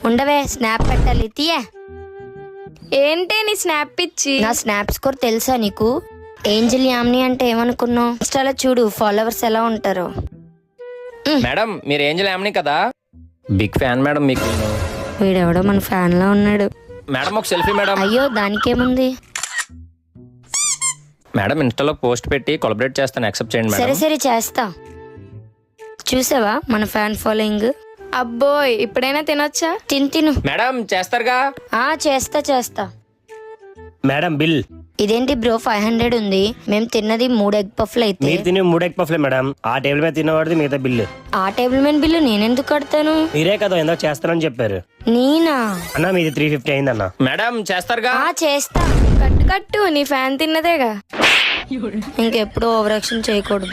ఉండవే, స్నాప్ పెట్టాలి, తీయే. ఏంటి నీ స్నాప్ ఇచ్చి? నా స్నాప్ స్కోర్ తెలుసా నీకు? ఏంజల్ యామ్ని అంటే ఏమనుకున్నావు? ఇన్స్టాలో చూడు ఫాలోవర్స్ ఎలా ఉంటారో. మేడం మీరు ఏంజల్ యామిని కదా, బిగ్ ఫ్యాన్ మేడం మీకు. వీడెవడో మన ఫ్యాన్ లో ఉన్నాడు. మేడం ఒక సెల్ఫీ మేడం. అయ్యో దానికేముంది. మేడం ఇన్స్టాలో పోస్ట్ పెట్టి కొలబరేట్ చేస్తాను, యాక్సెప్ట్ చేయండి సరే మేడం. సరే చేస్తా. చూసావా మన ఫ్యాన్ ఫాలోయింగ్? అబ్బోయ్ ఇప్పుడైనా తినొచ్చా? తిను. మేడం చేస్తారుగా. చేస్తా. Madam bill. ఇదేంటి బ్రో 500 ఉంది? మేము తిన్నది 3 ఎగ్ పఫ్లు అయితే. మీరు తినే 3 ఎగ్ పఫ్లే మేడం. ఆ టేబుల్ మీద తిన్నవాడిది మిగతా బిల్లు. ఆ టేబుల్ మీద బిల్లు నేనెందుకు కడతాను? మీరే కదా ఎందుకు చేస్తానని చెప్పారు. నేనా? అన్న మీది 350 అయిందన్న. మేడం చేస్తారుగా. చేస్తా. కట్టు నీ ఫ్యాన్ తిన్నదేగా. ఇంకెప్పుడు ఓవర్ యాక్షన్ చేయకూడదు.